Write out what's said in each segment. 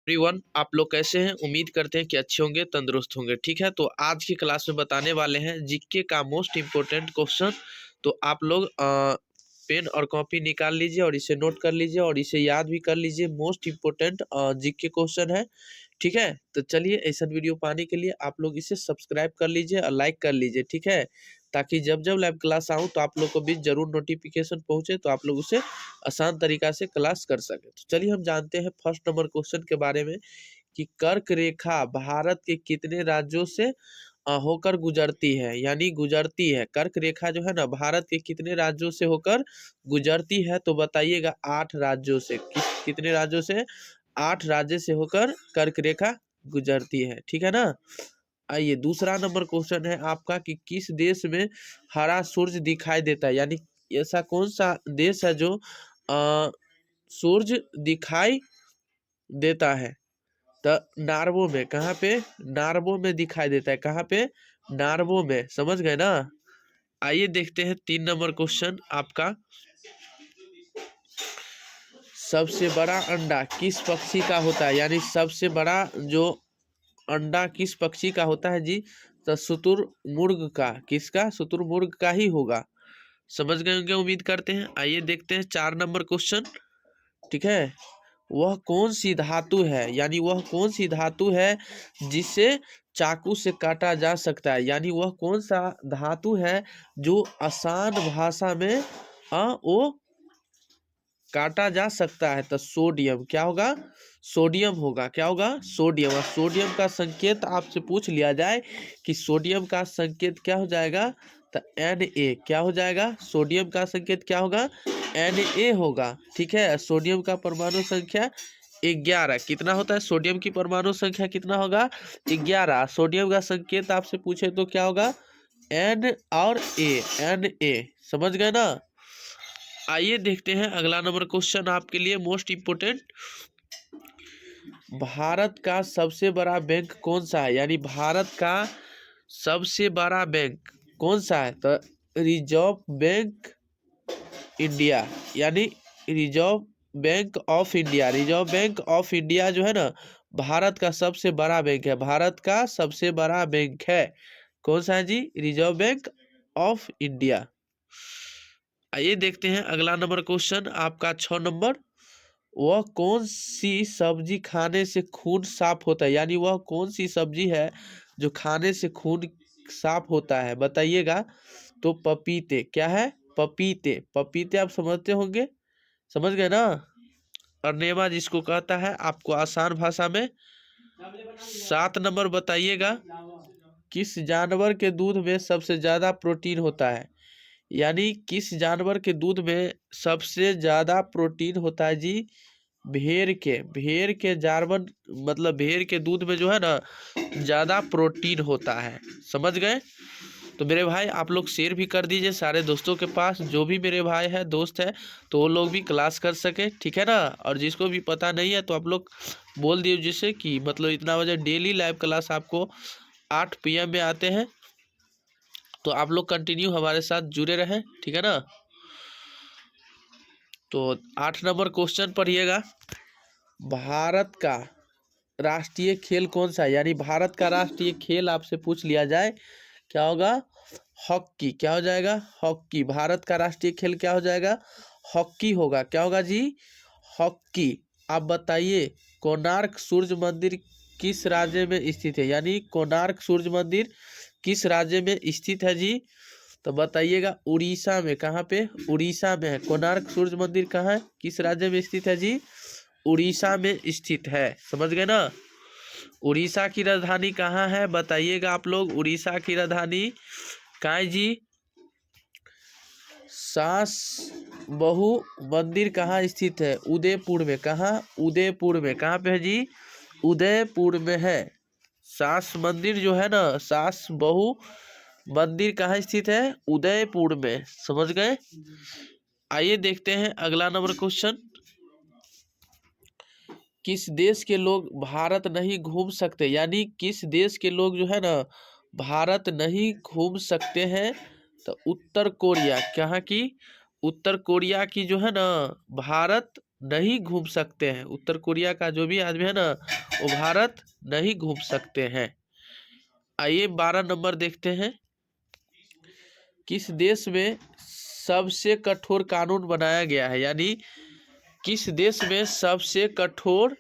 Everyone, आप लोग कैसे हैं? उम्मीद करते हैं कि अच्छे होंगे, तंदुरुस्त होंगे। ठीक है, तो आज की क्लास में बताने वाले हैं जीके का मोस्ट इम्पोर्टेंट क्वेश्चन। तो आप लोग पेन और कॉपी निकाल लीजिए और इसे नोट कर लीजिए और इसे याद भी कर लीजिए। मोस्ट इम्पोर्टेंट जीके क्वेश्चन है। ठीक है, तो चलिए ऐसा वीडियो पाने के लिए आप लोग इसे सब्सक्राइब कर लीजिए और लाइक कर लीजिए। ठीक है, ताकि जब जब लाइव क्लास आऊँ तो आप लोग को भी जरूर नोटिफिकेशन पहुंचे, तो आप लोग उसे आसान तरीका से क्लास कर सके। तो चलिए हम जानते हैं फर्स्ट नंबर क्वेश्चन के बारे में कि कर्क रेखा भारत के कितने राज्यों से होकर गुजरती है, यानी गुजरती है। कर्क रेखा जो है ना भारत के कितने राज्यों से होकर गुजरती है, तो बताइएगा 8 राज्यों से। कितने राज्यों से? 8 राज्य से होकर कर्क रेखा गुजरती है। ठीक है ना। आइए दूसरा नंबर क्वेश्चन है आपका कि किस देश में हरा सूर्य दिखाई देता है, यानी ऐसा कौन सा देश है जो सूरज दिखाई देता है? तो नार्वे में। कहाँ पे? नार्वे में दिखाई देता है। कहाँ पे? नार्वे में। समझ गए ना। आइए देखते हैं 3 नंबर क्वेश्चन आपका। सबसे बड़ा अंडा किस पक्षी का होता है, यानी सबसे बड़ा जो अंडा किस पक्षी का होता है जी? तो शुतुरमुर्ग का। किसका? शुतुरमुर्ग का ही होगा। समझ गए होंगे उम्मीद करते हैं। आइए देखते हैं 4 नंबर क्वेश्चन। ठीक है, वह कौन सी धातु है, यानी वह कौन सी धातु है जिसे चाकू से काटा जा सकता है, यानी वह कौन सा धातु है जो आसान भाषा में वो काटा जा सकता है? तो सोडियम। क्या होगा? सोडियम होगा। क्या होगा? सोडियम। और सोडियम का संकेत आपसे पूछ लिया जाए कि सोडियम का संकेत क्या हो जाएगा, तो Na। क्या हो जाएगा? सोडियम का संकेत क्या होगा? Na होगा। ठीक है, सोडियम का परमाणु संख्या 11 कितना होता है? सोडियम की परमाणु संख्या कितना होगा? 11। सोडियम का संकेत आपसे पूछे तो क्या होगा? N और A। Na। समझ गए ना। आइए देखते हैं अगला नंबर क्वेश्चन आपके लिए मोस्ट इम्पोर्टेंट। भारत का सबसे बड़ा बैंक कौन सा है, यानी भारत का सबसे बड़ा बैंक कौन सा है? तो रिजर्व बैंक इंडिया, यानी reserve bank of India. Reserve bank of India जो है ना भारत का सबसे बड़ा बैंक है। भारत का सबसे बड़ा बैंक है। कौन सा है जी? Reserve bank of India. आइए देखते हैं अगला नंबर क्वेश्चन आपका 6 नंबर। वह कौन सी सब्जी खाने से खून साफ होता है, यानी वह कौन सी सब्जी है जो खाने से खून साफ होता है? बताइएगा। तो पपीते। क्या है? पपीते। पपीते आप समझते होंगे। समझ गए ना। अरनेवा जिसको कहता है आपको आसान भाषा में। 7 नंबर बताइएगा। किस जानवर के दूध में सबसे ज्यादा प्रोटीन होता है, यानी किस जानवर के दूध में सबसे ज्यादा प्रोटीन होता है जी? भेड़ के जानवर, मतलब भेड़ के दूध में जो है ना ज्यादा प्रोटीन होता है। समझ गए। तो मेरे भाई आप लोग शेयर भी कर दीजिए सारे दोस्तों के पास, जो भी मेरे भाई है दोस्त है तो वो लोग भी क्लास कर सके। ठीक है ना। और जिसको भी पता नहीं है तो आप लोग बोल दिए जिससे कि मतलब इतना बजे डेली लाइव क्लास आपको 8 PM में आते हैं, तो आप लोग कंटिन्यू हमारे साथ जुड़े रहें। ठीक है ना। तो 8 नंबर क्वेश्चन पढ़िएगा। भारत का राष्ट्रीय खेल कौन सा है, यानी भारत का राष्ट्रीय खेल आपसे पूछ लिया जाए क्या होगा? हॉकी। क्या हो जाएगा? हॉकी। भारत का राष्ट्रीय खेल क्या हो जाएगा? हॉकी होगा। क्या होगा जी? हॉकी। आप बताइए कोणार्क सूर्य मंदिर किस राज्य में स्थित है, यानी कोणार्क सूर्य मंदिर किस राज्य में स्थित है जी? तो बताइएगा उड़ीसा में। कहाँ पे? उड़ीसा में है। कोणार्क सूर्य मंदिर कहाँ है, किस राज्य में स्थित है जी? उड़ीसा में स्थित है। समझ गए ना। उड़ीसा की राजधानी कहाँ है बताइएगा आप लोग। उड़ीसा की राजधानी कहाँ है जी? सास बहु मंदिर कहाँ स्थित है? उदयपुर में। कहाँ? उदयपुर में। कहाँ पे है जी? उदयपुर में है। सास मंदिर जो है ना, सास बहु मंदिर कहाँ स्थित है? उदयपुर में। समझ गए। आइए देखते हैं अगला नंबर क्वेश्चन। किस देश के लोग भारत नहीं घूम सकते, यानी किस देश के लोग जो है ना भारत नहीं घूम सकते हैं? तो उत्तर कोरिया। कहाँ की? उत्तर कोरिया की जो है ना भारत नहीं घूम सकते हैं। उत्तर कोरिया का जो भी आदमी है ना, वो भारत नहीं घूम सकते हैं। आइए 12 नंबर देखते हैं। किस देश में सबसे कठोर कानून बनाया गया है, यानी किस देश में सबसे कठोर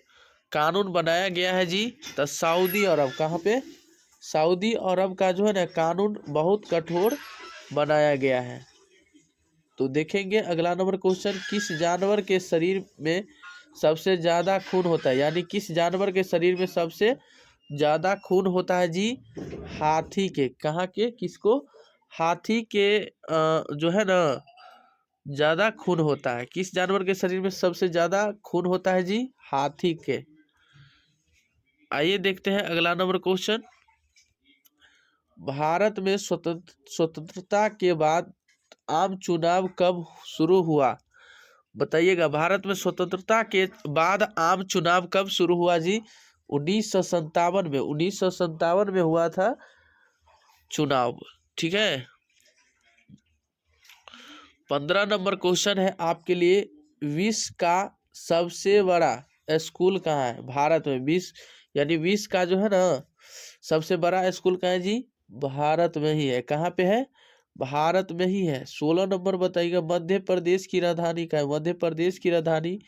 कानून बनाया गया है जी? तो सऊदी अरब। कहाँ पे? सऊदी अरब का जो है ना कानून बहुत कठोर बनाया गया है। तो देखेंगे अगला नंबर क्वेश्चन, किस जानवर के शरीर में सबसे ज्यादा खून होता है, यानी किस जानवर के शरीर में सबसे ज्यादा खून होता है जी? हाथी के। कहाँ के? किसको? हाथी के जो है ना ज्यादा खून होता है। किस जानवर के शरीर में सबसे ज्यादा खून होता है जी? हाथी के। आइए देखते हैं अगला नंबर क्वेश्चन, भारत में स्वतंत्रता के बाद आम चुनाव कब शुरू हुआ? बताइएगा, भारत में स्वतंत्रता के बाद आम चुनाव कब शुरू हुआ जी? 1957 में। 1957 में हुआ था चुनाव। ठीक है। 15 नंबर क्वेश्चन है आपके लिए, विश्व का सबसे बड़ा स्कूल कहाँ है भारत में? विश्व यानी विश्व का जो है ना सबसे बड़ा स्कूल कहाँ है जी? भारत में ही है। कहाँ पे है? भारत में ही है। 16 नंबर बताइएगा, मध्य प्रदेश की राजधानी कहाँ है? मध्य प्रदेश की राजधानी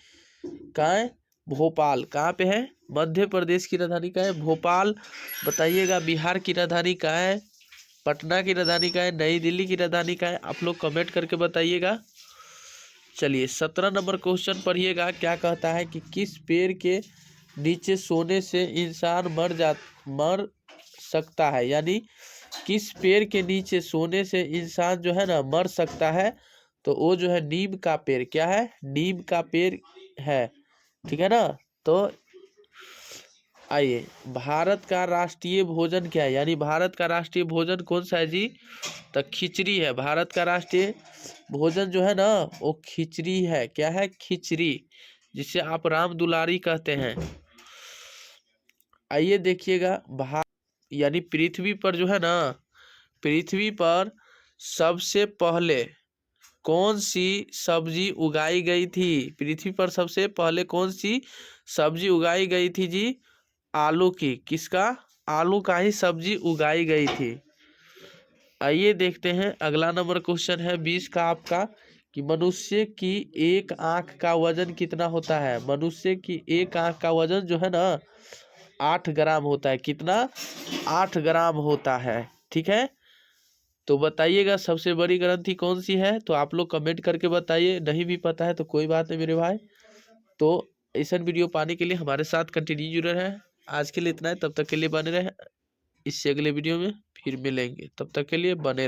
कहाँ है? भोपाल। कहाँ पे है? मध्य प्रदेश की राजधानी कहाँ है? भोपाल। बताइएगा, बिहार की राजधानी कहाँ है? पटना की राजधानी कहाँ है? नई दिल्ली की राजधानी कहाँ है? आप लोग कमेंट करके बताइएगा। चलिए 17 नंबर क्वेश्चन पढ़िएगा, क्या कहता है कि किस पेड़ के नीचे सोने से इंसान मर सकता है, यानी किस पेड़ के नीचे सोने से इंसान जो है ना मर सकता है? तो वो जो है नीम का पेड़। क्या है? नीम का पेड़ है। ठीक है ना। तो आइए, भारत का राष्ट्रीय भोजन क्या है, यानी भारत का राष्ट्रीय भोजन कौन सा है जी? तो खिचड़ी है। भारत का राष्ट्रीय भोजन जो है ना वो खिचड़ी है। क्या है? खिचड़ी, जिसे आप राम दुलारी कहते हैं। आइए देखिएगा, यानी पृथ्वी पर जो है ना, पृथ्वी पर सबसे पहले कौन सी सब्जी उगाई गई थी? पृथ्वी पर सबसे पहले कौन सी सब्जी उगाई गई थी जी? आलू की। किसका? आलू का ही सब्जी उगाई गई थी। आइए देखते हैं अगला नंबर क्वेश्चन है 20 का आपका, कि मनुष्य की एक आंख का वजन कितना होता है? मनुष्य की एक आंख का वजन जो है ना 8 ग्राम होता है। कितना? 8 ग्राम होता है। ठीक है। तो बताइएगा सबसे बड़ी ग्रंथि कौन सी है? तो आप लोग कमेंट करके बताइए। नहीं भी पता है तो कोई बात नहीं मेरे भाई। तो ऐसा वीडियो पाने के लिए हमारे साथ कंटिन्यू जुड़े रहें। आज के लिए इतना है, तब तक के लिए बने रहे। इससे अगले वीडियो में फिर मिलेंगे, तब तक के लिए बने रहे।